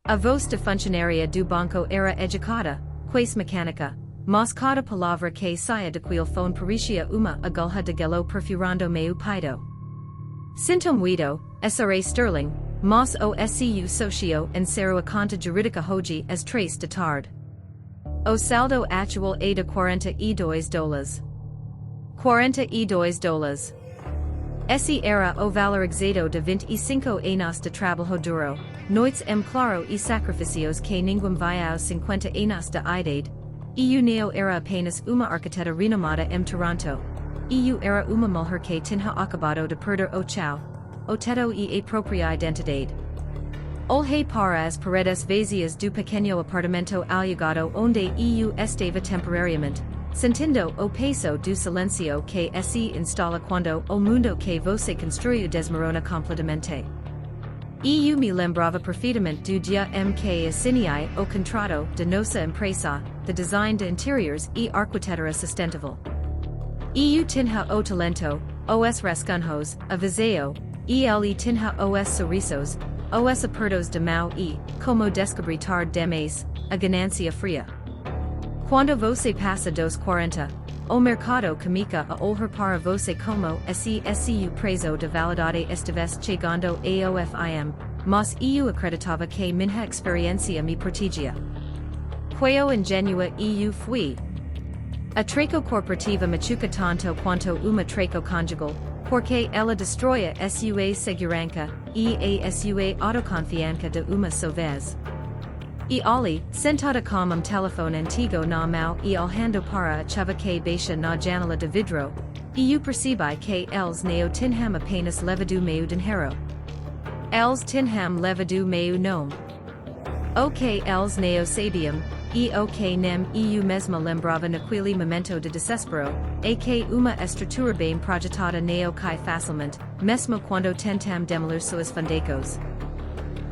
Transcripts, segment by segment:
A voz de funcionaria do banco era educada, quais mecanica, mas cada palavra que saia daquele phone parecia uma agulha de gelo perfurando meu peito. Sinto muito, Eleanor Sterling, mas o SEO socio and a conta jurídica hoje as trace de tarde. O saldo atual é de $42. $42. Esse era o valor exato de 25 anos de trabalho duro, noites claro e sacrificios que ninguém vai aos 50 anos de idade. Eu neo era apenas uma arquiteta renomada Toronto. Eu era uma mulher que tinha acabado de perder o chão, o teto e a própria identidade. Olhei para as paredes vazias do pequeno apartamento alugado onde eu estava temporariamente, sentindo o peso do silencio que se instala quando o mundo que você construiu desmorona completamente. Eu me lembrava perfeitamente do dia que assinei o contrato de nossa empresa, de design de interiores e arquitetura sustentável. Eu tinha o talento, os rascunhos, a visão, ele tinha os sorrisos, os apertos de mão e, como descobri tarde demais, a ganância fria. Quando você passa dos 40, o mercado comica a olhar para você como se o preço de validade estivesse chegando ao fim, mas eu acreditava que minha experiência me protegia. Quão ingenua eu fui. A treco corporativa machuca tanto quanto uma treco conjugal, porque ela destrói a sua segurança e a sua autoconfiança de uma só vez. E ali, sentada com telefone antigo na mão e olhando para a chave que baixa na janela de vidro, eu percebi que eles não tinham apenas levado meu dinheiro. Eles tinham levado meu nome. O que eles não sabiam, e o que nem eu mesma lembrava naquele momento de desespero, é que uma estrutura bem projetada não cai facilmente, mesmo quando tentam demolir suas fundecos.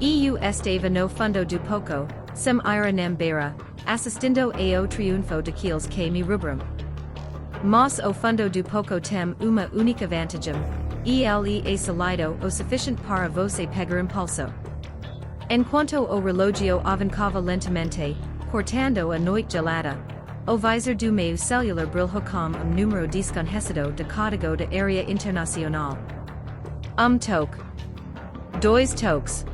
Eu estava no fundo do poco, sem ira nem beira, assistindo ao triunfo daqueles que me rubram. Mas o fundo do poco tem uma única vantagem, ele é sólido o suficiente para você pegar impulso. Enquanto o relógio avançava lentamente, cortando a noite gelada, o visor do meu celular brilhou com número desconhecido de código de área internacional. Toque. Dois toques.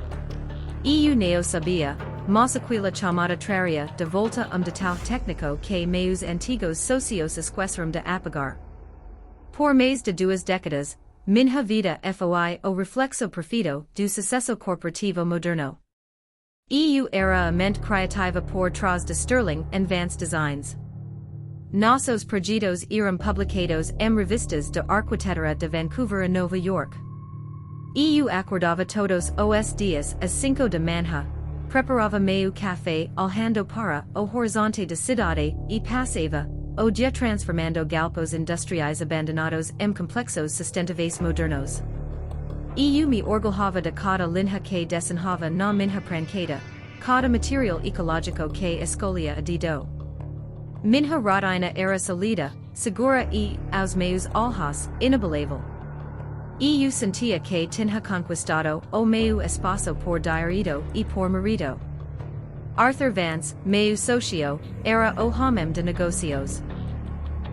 Eu não sabia, mas aquela chamada traria de volta detalhe técnico que meus antigos socios esqueceram de apagar. Por mais de 2 décadas, minha vida foi o reflexo perfeito do sucesso corporativo moderno. Eu era a mente criativa por trás de Sterling Advanced Designs. Nossos projetos eram publicados em revistas de arquitetura de Vancouver e Nova York. Eu acordava todos os dias às 5 da manhã, preparava meu café olhando para o horizonte da cidade e passava o dia transformando galpos industriais abandonados em complexos sustentáveis modernos. Eu me orgulhava de cada linha que desenhava na minha prancheta, cada material ecológico que escolhia a dedo. Minha rotina era sólida, segura e, aos meus olhos, inabalável. Eu sentia que tinha conquistado o meu espaço por direito e por mérito. Arthur Vance, meu socio, era o homem de negócios.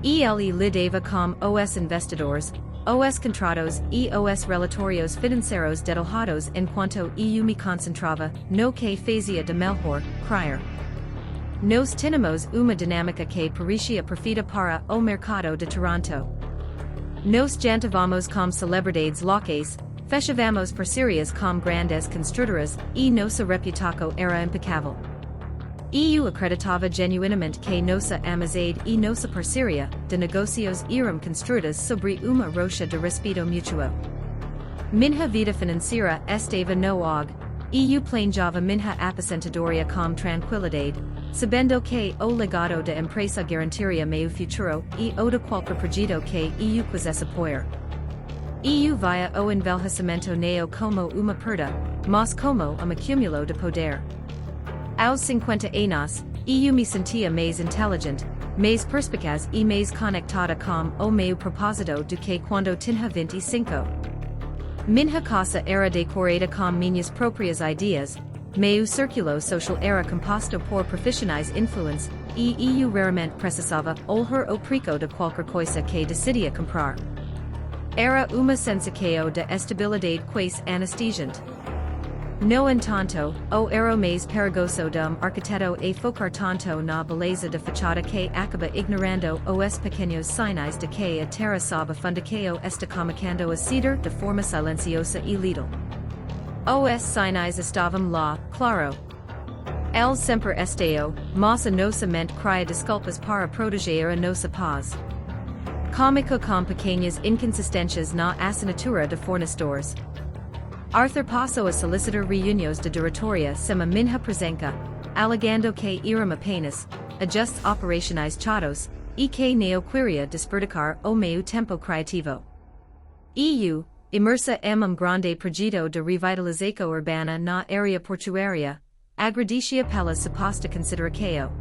Ele lidava com os investidores, os contratos e os relatórios financeiros detalhados enquanto eu me concentrava no que fazia de melhor, criar. Nós tínhamos uma dinâmica que parecia perfeita para o mercado de Toronto. Nós jantávamos com celebridades locais, fechavamos parcerias com grandes construtoras e nossa reputação era impecável. Eu acreditava genuinamente que nossa amizade e nossa parceria de negócios eram construídas sobre uma rocha de respeito mútuo. Minha vida financeira estava no auge, e eu planejava minha aposentadoria com tranquilidade, sabendo que o legado da empresa garantiria meu futuro e o de qualquer projeto que eu quisesse apoiar. Eu via o envelhecimento não como uma perda, mas como acúmulo de poder. Aos 50 anos, eu me sentia mais inteligente, mais perspicaz e mais conectada com o meu propósito do que quando tinha 25. Minha casa era decorada com minhas próprias ideias, meu circulo social era composto por profissionais influence, e eu raramente precisava olhar o preço de qualquer coisa que decidia comprar. Era uma sensação de estabilidade quase anestesiante. No entanto, o era mais perigoso arquiteto e focar tanto na beleza de fachada que acaba ignorando os pequenos sinais de que a terra sob a fundação está começando a ceder de forma silenciosa e lethal. Os sinais estavam lá, claro. El sempre esteu, mas a nossa mente cria desculpas para proteger a nossa paz. Comico com pequenas inconsistências na assinatura de fornecedores. Arthur passou a solicitar reuniões de diretoria sem minha presença, alegando que eram apenas ajustes operacionais chatos e que não queria desperdicar o meu tempo criativo. EU, imersa em grande projeto de revitalização urbana na área portuária, agradecia pela suposta consideração.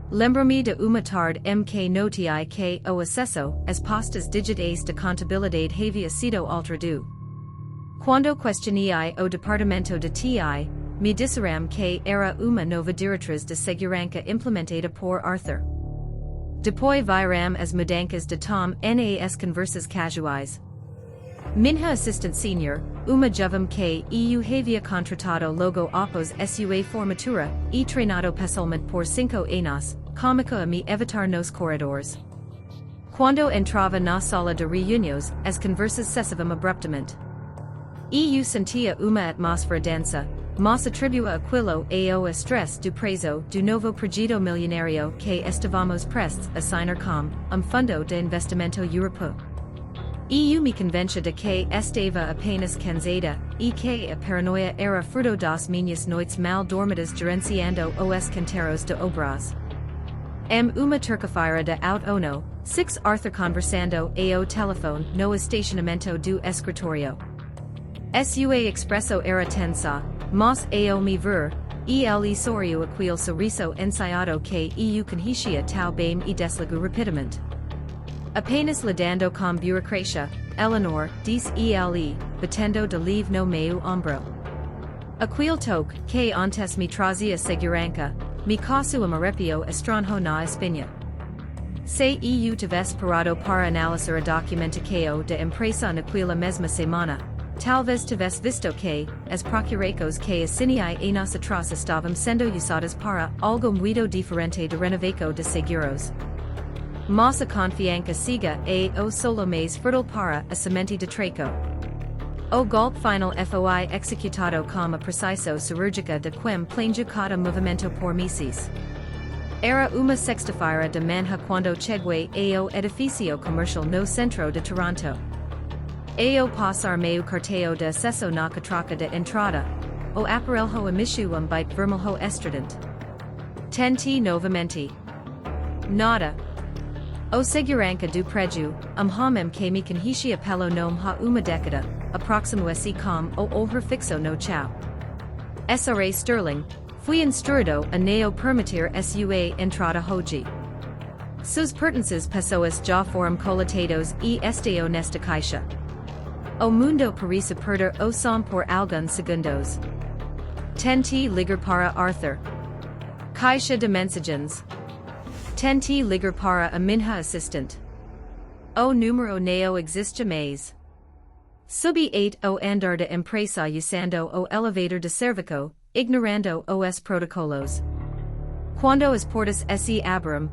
Lembro-me de uma tarde que notei que o acesso às pastas digitais de contabilidade havia sido alterado. Quando questionei o departamento de TI, me disseram que era uma nova diretriz de segurança implementada por Arthur. Depois viram as mudanças de tom nas conversas casuais. Minha assistant senior, uma jovem que eu havia contratado logo após sua formatura e treinado pessoalmente por 5 anos, começou a me evitar nos corredores. Quando entrava na sala de reuniões, as conversas cessavam abruptamente. Eu sentia uma atmosfera densa, mas atribuía aquilo ao estresse do prazo do novo projeto milionário que estávamos prestes a assinar com fundo de investimento europeu. Eu me convencia de que estava apenas cansada e que a paranoia era fruto das minhas noites mal dormidas gerenciando os canteiros de obras. Uma terça-feira de outono, 6 Arthur conversando ao telefone no estacionamento do escritório. Sua expresso era tensa, mas ao me ver, ele sorriu aquele sorriso ensaiado que eu conhecia tão bem e desligou rapidamente. Apenas lidando com burocracia, Eleanor, disse ele, batendo de leve no meu ombro. Aquele toque, que antes me trazia segurança, me causou arrepio estranho na espinha. Se eu tivesse parado para analisar a documentação da empresa naquela mesma semana, talvez tivesse visto que, as procurações que assinei anos atrás estavam sendo usadas para algo muito diferente de renovação de seguros. Mas a confiança cega o solo mais fertile para a semente de treco. O golpe final foi executado com a precisão cirúrgica de quem plane cada movimento por meses. Era uma sexta-feira de manhã quando cheguei ao edifício comercial no centro de Toronto. Ao passar meu cartão de acesso na catraca de entrada, o aparelho emitiu byte vermelho estridente. Tentei novamente. Nada. O segurança do prédio, homem que me conhecia pelo nome há uma década, aproximou-se com o olhar fixo no chão. Eleanor Sterling, fui instruído a não permitir sua entrada hoje. Seus pertences pessoas já foram coletados e estão nesta caixa. O mundo parece perder o som por alguns segundos. Tentei ligar para Arthur. Caixa de mensagens. Tentei ligar para a minha assistente. O número não existe mais. Subi o andar da empresa usando o elevador de serviço, ignorando os protocolos. Quando as portas se abriram,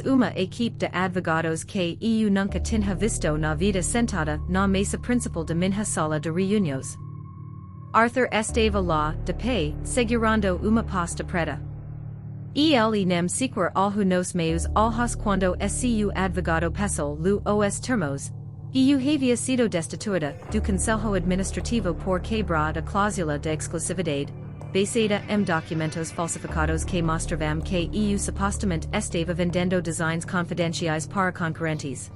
uma equipe de advogados que eu nunca tinha visto na vida sentada na mesa principal de minha sala de reuniões. Arthur estava lá, de pé, segurando uma pasta preta. Ele nem sequer olhou nos meus olhos quando seu advogado passou os termos. Eu havia sido destituída do Conselho Administrativo por quebrar a cláusula de exclusividade, baseada em documentos falsificados que mostravam que eu supostamente estava vendendo designs confidenciais para concorrentes.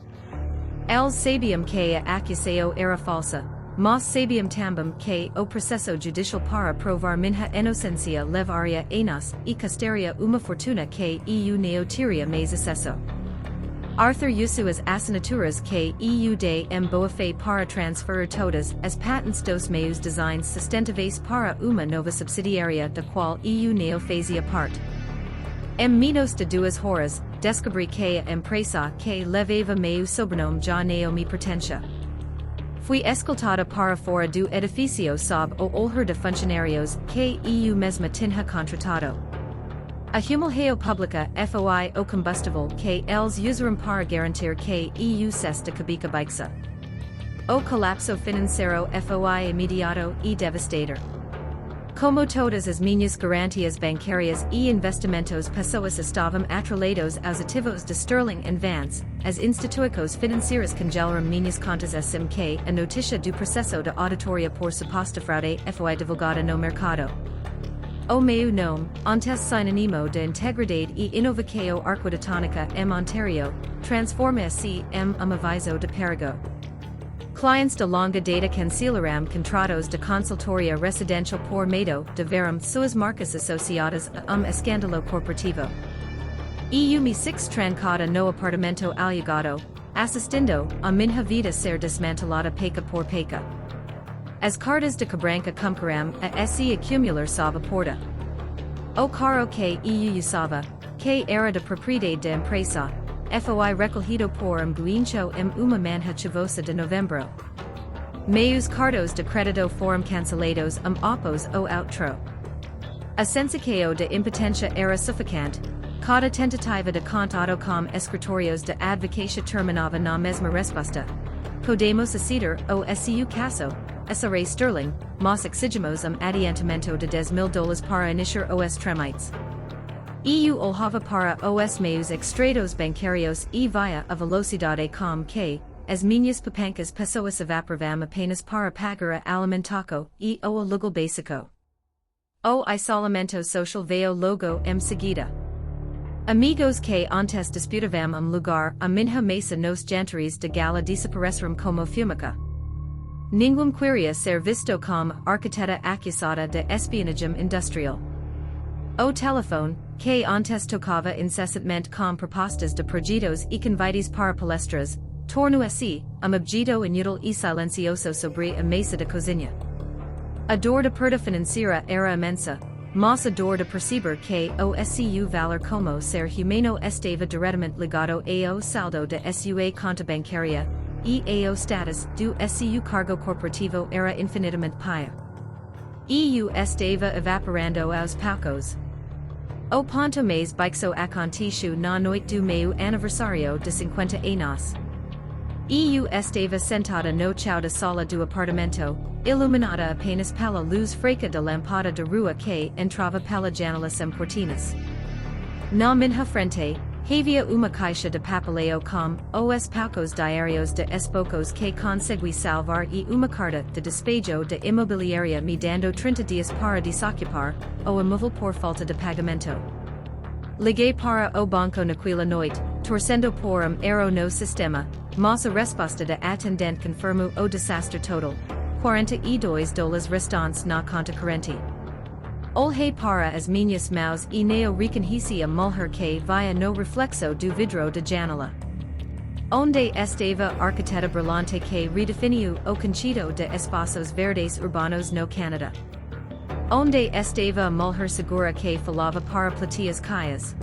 Eles sabiam que a acusação era falsa, mas sabiam também que o processo judicial para provar minha inocência levaria anos e custaria uma fortuna que eu não teria mais acesso. Arthur usuas assinaturas que EU de boafe para transferir todas as patentes dos meios designs sustentáveis para uma nova subsidiária da qual EU neo fazia parte. Menos de duas horas, descobri que a empresa que levava meu sobrenome já não me pertencia. Fui escoltada para fora do edifício sob o olhar de funcionários que EU mesma tinha contratado. A humilhação pública foi o combustível que eles usaram para garantir que EU cesse de cabeça baixa. O colapso financeiro foi imediato e devastador. Como todas as minhas garantias bancárias e investimentos pessoas estavam atrelados aos ativos de Sterling and Vance, as instituições financeiras congelaram minhas contas assim que a notícia do processo de auditoria por suposta fraude foi divulgada no mercado. O meu nome, antes sinônimo de integridade e inovação arquitetônica Ontario, transforma-se em aviso de perigo. Clientes de longa data cancelaram contratos de consultoria residencial por medo de verem suas marcas associadas a escândalo corporativo. Me 6 trancada no apartamento alugado, assistindo a minha vida ser desmantelada peca por peca. As cartas de cobrança cumpriram a se acumular sob a porta. O caro que usava, que era de propriedade da empresa, foi recolhido por guincho uma manhã chuvosa de novembro. Meus cartos de crédito foram cancelados após o outro. A sensação de impotência era sufocante. Cada tentativa de contato com escritórios de advocacia terminava na mesma resposta. Podemos aceder o SEO caso. Eleanor Sterling, mas exigimos adiantamento de $10,000 para iniciar os tramites. Olhava para os meios extraídos bancários e via a velocidade com que as minhas poupancas pessoas evaporavam apenas para pagar a alimentaco e o aluguel básico. O isolamento social veio logo em seguida. Amigos que antes disputavam lugar a minha mesa nos jantares de gala desapareceram como fumaça. Ninguém queria ser visto como arquiteta acusada de espionagem industrial. O telefone, que antes tocava incessantemente com propostas de projetos e convites para palestras, tornou-se objeto inútil e silencioso sobre a mesa de cozinha. A dor de perda financeira era imensa, mas a dor de perceber que o seu valor como ser humano estava diretamente ligado ao saldo de sua conta bancária, e ao status do seu cargo corporativo era infinitamente paia. Estava evaporando aos poucos. O ponto mais baixo aconteceu na noite do meu aniversário de 50 anos. Estava sentada no chão da sala do apartamento, iluminada apenas pela luz fraca da lâmpada de rua que entrava pela janela sem cortinas. Na minha frente, havia uma caixa de papeleo com os poucos diários de espocos que consegui salvar e uma carta de despejo de imobiliária me dando 30 dias para desocupar o imóvel por falta de pagamento. Liguei para o banco naquela noite, torcendo por erro no sistema, mas a resposta da atendente confirmou o desastre total, $42 restantes na conta corrente. Olhei para as minhas mãos e não reconheci a mulher que via no reflexo do vidro da janela. Onde estava a arquiteta brilhante que redefiniu o conceito de espaços verdes urbanos no Canadá? Onde estava a mulher segura que falava para plateas caias?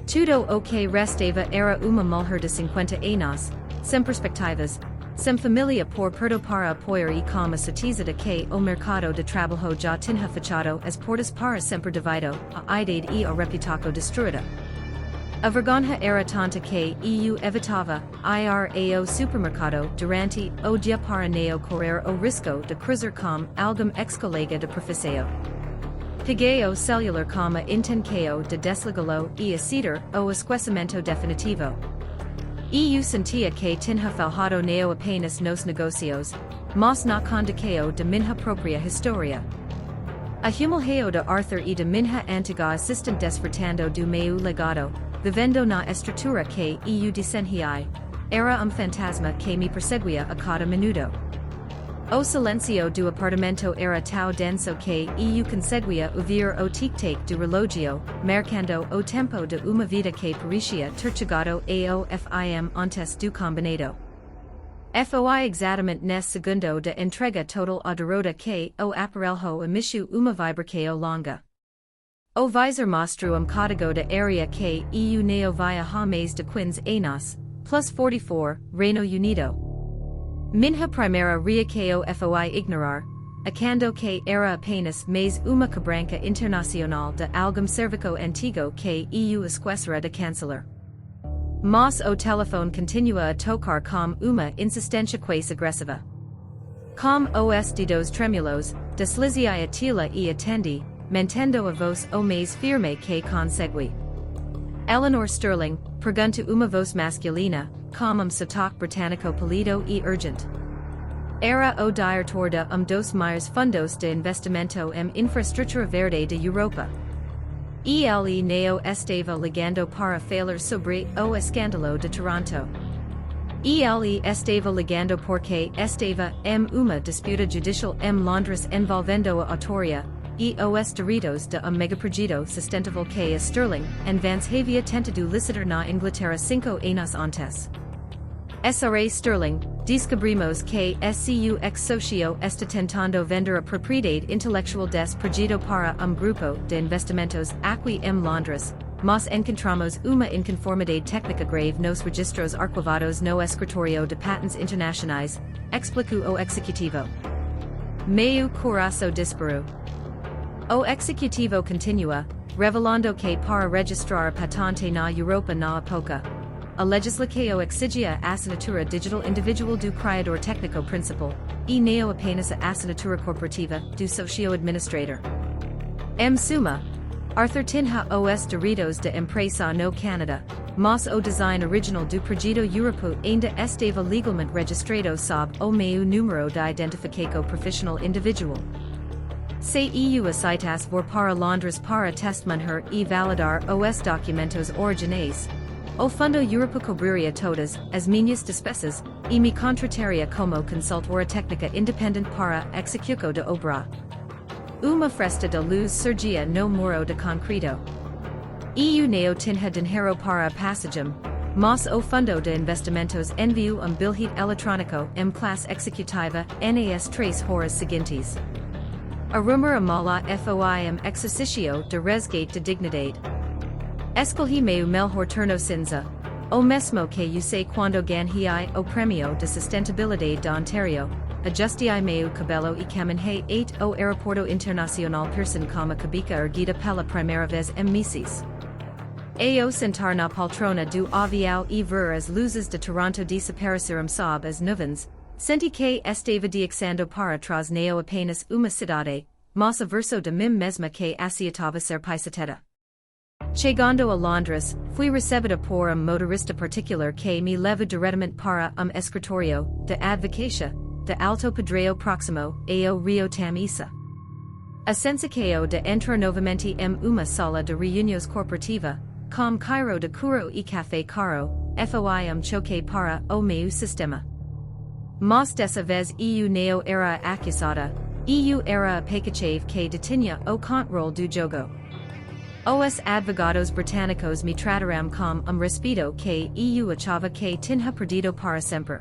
Tudo o que restava era uma mulher de 50 anos, sem perspectivas, sem família por perto para apoiar e com a certeza de que o mercado de trabalho já tinha fechado as portas para sempre devido a idade e a reputação destruída. A vergonha era tanta que evitava ir ao supermercado durante o dia para não correr o risco de cruzar com algum ex-colega de profissão. Peguei o celular com a intenção de desligá-lo e aceder ao esquecimento definitivo. Sentia que tinha falhado não apenas nos negócios, mas na condução de minha própria história. A humilhação de Arthur e de minha antiga assistente desfrutando do meu legado, vivendo na estrutura que desenhei, era fantasma que me perseguia a cada minuto. O silencio do apartamento era tão denso que eu conseguia ouvir o tic-tac do relógio, marcando o tempo de uma vida que parecia ter chegado ao fim antes do combinado. Foi exatamente nesse segundo de entrega total à derrota que o aparelho emitiu uma vibração longa. O visor mostrou código de área que eu não via há mais de 15 anos, plus 44, Reino Unido. Minha primeira reação foi ignorar, achando que era apenas mais uma cobrança internacional de algum serviço antigo que eu esquecera de cancelar. Mas o telefone continua a tocar com uma insistência quase agressiva. Com os dedos tremulos, deslizei a tela e atendi, mantendo a voz o mais firme que consegui. Eleanor Sterling, pergunta uma voz masculina, com sotaque britânico polido e urgente. Era o diretor de dos maiores fundos de investimento em infraestrutura verde de Europa. Ele não estava ligando para falar sobre o escândalo de Toronto. Ele estava ligando porque estava uma disputa judicial em Londres envolvendo a autoria e os direitos de megaprojeto sustentável que a Sterling and Vance havia tentado licitar na Inglaterra 5 anos antes. Sra. Sterling, descobrimos que SEO ex-socio está tentando vender a propriedade intelectual des projeto para grupo de investimentos aqui em Londres, mas encontramos uma inconformidade técnica grave nos registros arquivados no escritório de patentes internacionais, explicou o executivo. Meu coração disparou. O executivo continua, revelando que para registrar a patente na Europa na época, a legislação exigia a assinatura digital individual do criador técnico principal, e não apenas a assinatura corporativa do socio-administrador. Em suma, Arthur tinha os direitos de empresa no Canadá, mas o design original do projeto europeu ainda estava legalmente registrado sob o meu número de identificação profissional individual. Se eu aceitas vor para Londres para testemunhar e validar os documentos originais, o Fundo Europeu cobriria todas as minhas despesas e me contrataria como consultora técnica independente para execução de obra. Uma fresta de luz surgia no muro de concreto. Eu não tinha dinheiro para a passagem, mas o Fundo de Investimentos enviou bilhete eletrônico em classe executiva nas 3 horas seguintes. A rumor mala foi exercício de resgate de dignidade. Escolhi meu melhor turno cinza, o mesmo que usei quando ganhei o Prêmio de Sustentabilidade de Ontario, ajustei meu cabelo e caminhei ao Aeroporto Internacional Pearson como a cabeça erguida pela primeira vez em meses. Ao sentar na poltrona do avião e ver as luzes de Toronto desapareceram sob as nuvens, senti que estava diexando para trás não apenas uma cidade, mas a verso de mim mesma que aceitava ser paisateta. Chegando a Londres, fui recebida por motorista particular que me leva diretamente para escritório de advocacia de Alto Padrão próximo ao Rio Tamisa. A sensação de entrar novamente em uma sala de reuniões corporativa, com Cairo de Curo e café caro, foi choque para o meu sistema. Mas dessa vez eu não era acusada, eu era a pequachave que detinha o controle do jogo. Os advogados britânicos me trataram com respeito que eu achava que tinha perdido para sempre.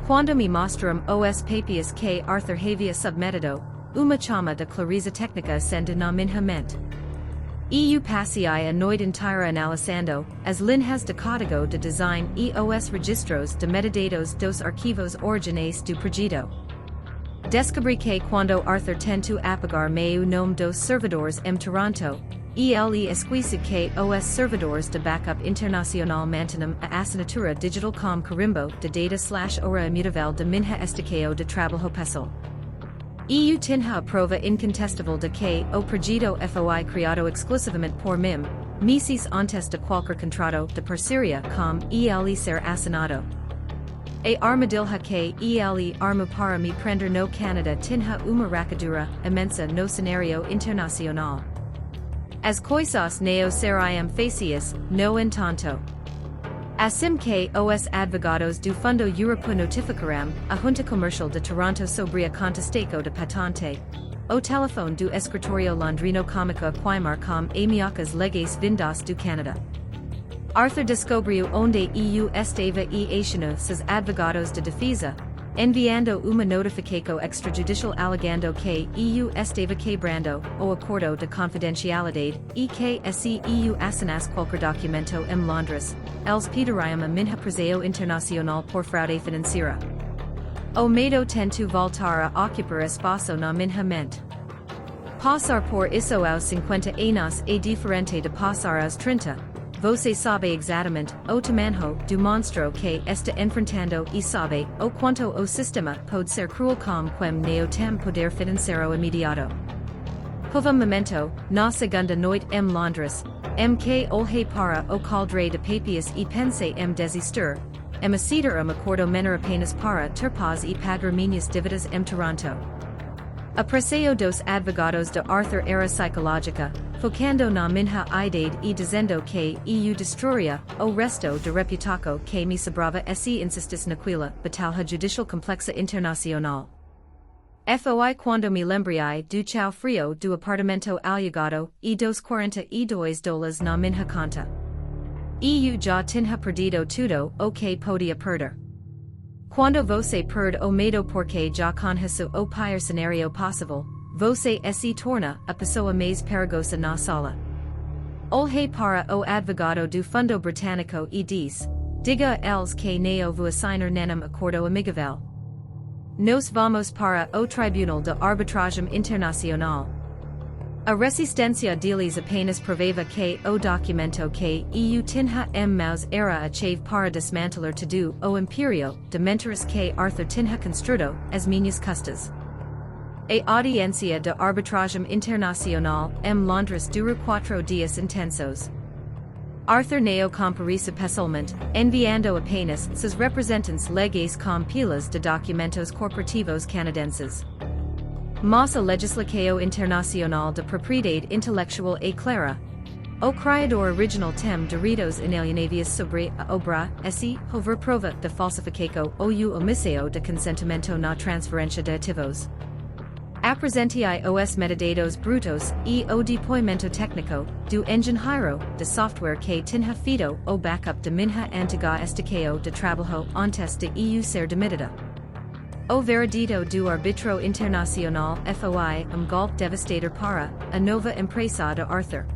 Quando me mostraram os papias que Arthur havia submetido, uma chama de clareza técnica acende na minha mente. Eu passei a noite inteira analisando as linhas de código de design e os registros de metadados dos arquivos originais do projeto. Descobri que quando Arthur tentou apagar meu nome dos servidores em Toronto, ele esquece que os servidores de backup internacional mantinham a assinatura digital com carimbo de data/hora imutável de minha estação de trabalho pessoal. Eu tinha a prova incontestável de que o projeto foi criado exclusivamente por mim, meses antes de qualquer contrato de parceria com ele ser assinado. A armadilha que ele armou para me prender no Canadá tinha uma rachadura imensa no cenário internacional. As coisas não seriam fáceis, no entanto. Assim que os advogados do Fundo Europeu notificarão a Junta Comercial de Toronto sobre a contestação de patente. O telefone do escritório londrino comico a queimar com ameaças legais vindas do Canadá. Arthur descobriu onde EU estava e acionou seus advogados de defesa, enviando uma notificação extrajudicial alegando que EU estava quebrando o acordo de confidencialidade e que se EU assinasse qualquer documento em Londres, eles pediriam a minha prisão internacional por fraude financeira. O medo tento voltar a ocupar espaço na minha mente. Passar por isso aos 50 anos é diferente de passar aos 30. Você sabe exatamente o tamanho do monstro que está enfrentando e sabe o quanto o sistema pode ser cruel com quem não tem poder financeiro imediato. Houve momento, na segunda noite em Londres, que olhei para o caldre de papias e pensei desistir, aceitar acordo menor apenas para ter paz e pagar minhas dívidas Toronto. A pressão dos advogados de Arthur era psicológica, focando na minha idade e dizendo que EU destruiria o resto de reputação que me sobrava se insistisse naquela batalha judicial complexa internacional. Foi quando me lembrei do chão frio do apartamento alugado e dos $42 na minha conta. EU já tinha perdido tudo o que podia perder. Quando você perde o medo porque já conhece o pior cenário possível, você se torna a pessoa mais perigosa na sala. Olhei para o advogado do Fundo Britânico e diz: diga a eles que não vou assinar nenhum acordo amigável. Nós vamos para o Tribunal de Arbitragem Internacional. A resistência deles apenas provava que o documento que EU tinha em mãos era a chave para desmantelar todo o império de mentiras que Arthur tinha construído às minhas custas. A audiência de arbitragem internacional em Londres durou 4 dias intensos. Arthur não compareceu pessoalmente, enviando apenas seus representantes legais com pilas de documentos corporativos canadenses. Mas a legislação internacional de propriedade intelectual é clara. O criador original tem direitos inalienáveis sobre a obra, se houver prova de falsificação ou omissão de consentimento na transferência de ativos. Apresentei os metadados brutos e o depoimento técnico do engenheiro de software que tinha feito o backup de minha antiga estação de trabalho antes de EU ser demitida. O veredito do árbitro internacional foi golpe devastador para a nova empresa de Arthur.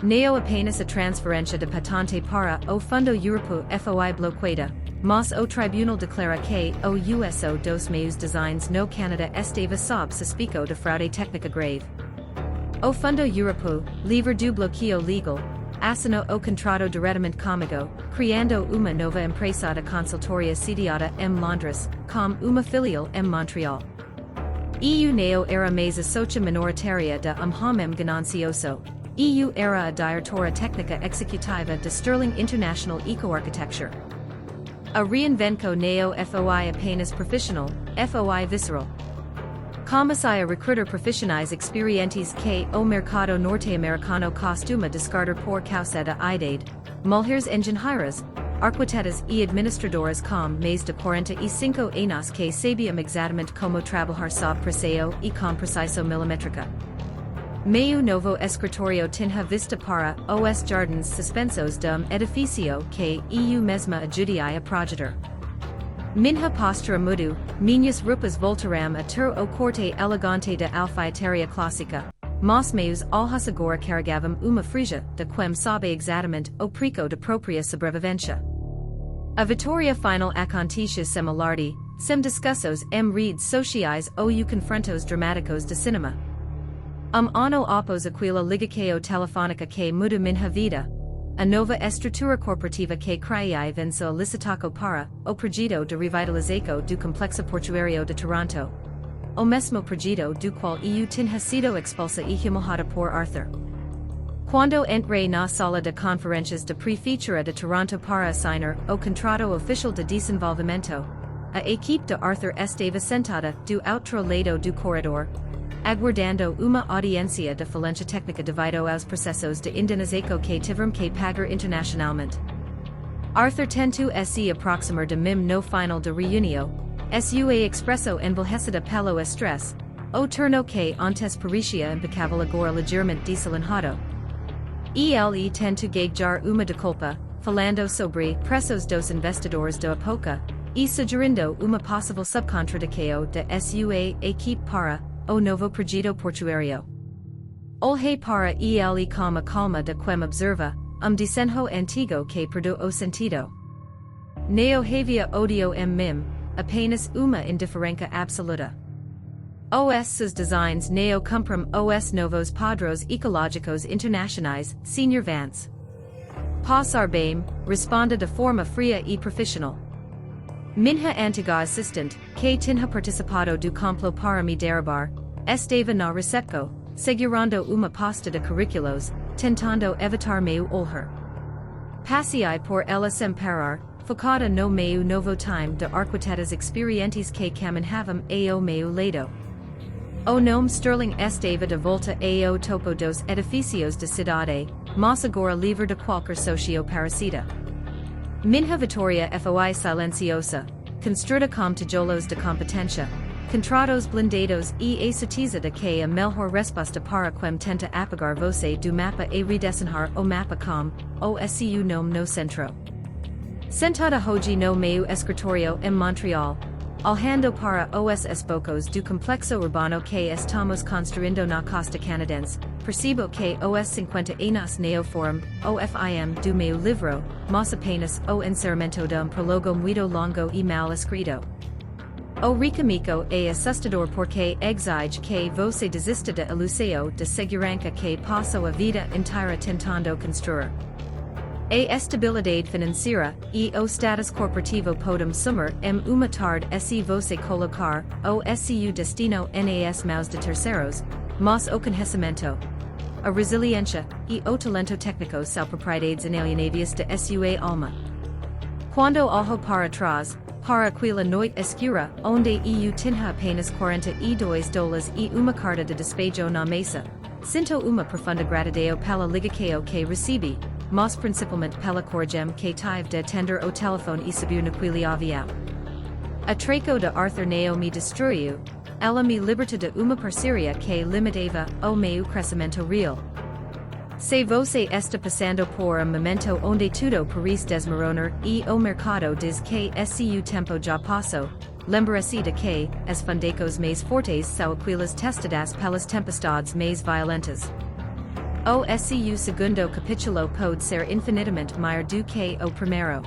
Não apenas a transferência de patente para o Fundo Europeu foi bloqueada, mas o tribunal declara que o uso dos meus designs no Canadá estava sob suspeito de fraude técnica grave. O Fundo Europeu, livre do bloqueio legal, assinou o contrato diretamente comigo, criando uma nova empresa de consultoria sediada em Londres, com uma filial em Montreal. EU não era mais a sócia minoritária de homem ganancioso. EU era a diretora técnica executiva de Sterling International Eco-Architecture. A reinvenção não foi apenas profissional, foi visceral. Comecei a recrutar profissionais experientes que o mercado norte-americano costuma descartar por causa da idade, mulheres engenheiras, arquitetas e administradoras com mais de 45 anos que sabiam exatamente como trabalhar sob pressão e com precisão milimétrica. Meu novo escritório tinha vista para os jardins suspensos de edifício que EU mesma ajudaria a projetar. Minha postura mudou, minhas roupas voltaram a ter o corte elegante da alfaiataria clássica, mas meus olhos agora carregavam uma frija de quem sabe exatamente o preço de própria sobrevivência. A vitória final acontece sem alarde, sem discussos em redes sociais ou confrontos dramáticos de cinema. Ano após aquela ligação telefônica que mudou minha vida, a nova estrutura corporativa que criei venceu a licitação para o projeto de revitalização do complexo portuário de Toronto. O mesmo projeto do qual EU tinha sido expulsa e humilhada por Arthur. Quando entrei na sala de conferências de prefeitura de Toronto para assinar o contrato oficial de desenvolvimento, a equipe de Arthur estava sentada do outro lado do corredor, aguardando uma audiência de falência técnica devido aos processos de indenização que tiveram que pagar internacionalmente. Arthur tentu se aproximar de mim no final de reunio, sua expresso envelhecida pelo estresse, o turno que antes parecia impecável agora ligeiramente desalinhado. Ele tentu gaguejar uma de culpa, falando sobre preços dos investidores da época, e sugerindo uma possível subcontratação de sua equipe para o novo projeto portuário. Olhe para ele com a calma de quem observa, desenho antigo que perdeu o sentido. Neo havia odio mim, apenas uma indiferença absoluta. Os seus designs neo cumprim os novos padrões ecológicos internacionais, Sr. Vance. Passar bem, responda de forma fria e profissional. Minha antiga assistente, que tinha participado do complô para me derrubar, estava na recepção, segurando uma pasta de currículos, tentando evitar meu olhar. Passei por ela sem parar, focada no meu novo time de arquitetas experientes que caminhavam ao meu lado. O nome Sterling estava de volta ao topo dos edifícios da cidade, mas agora livre de qualquer socio parecida. Minha vitória foi silenciosa, construída com tijolos de competência, contratos blindados e a certeza de que a melhor resposta para quem tenta apagar você do mapa é redesenhar o mapa com o SEO nome no centro. Sentada hoje no meu escritório em Montreal, olhando para os esbocos do complexo urbano que estamos construindo na costa canadense, percebo que os 50 anos neoforum, o FIM do meu livro, mas apenas o encerramento de prólogo muito longo e mal escrito. O recamico é assustador porque exige que você desista de ilusão de segurança que passou a vida inteira tentando construir. A estabilidade financeira e o status corporativo podem sumir uma tarde se você colocar o seu destino nas mãos de terceiros, mas o conhecimento, a resiliência e o talento técnico são propriedades inalienáveis de sua alma. Quando olho para trás, para aquela noite escura onde eu tinha apenas $42 e uma carta de despejo na mesa, sinto uma profunda gratidão pela ligação que recebi, mas principalmente pela coragem que tive de atender o telefone e subir naquele avião. A treco de Arthur Neo me destruiu, ela me liberta de uma parceria que limitava o meu crescimento real. Se você está passando por momento onde tudo parece desmoronar e o mercado diz que esse tempo já passou, lembre-se de que as fundecos mais fortes são aquelas testadas pelas tempestades mais violentas. O seu segundo capítulo pode ser infinitamente maior do que o primeiro.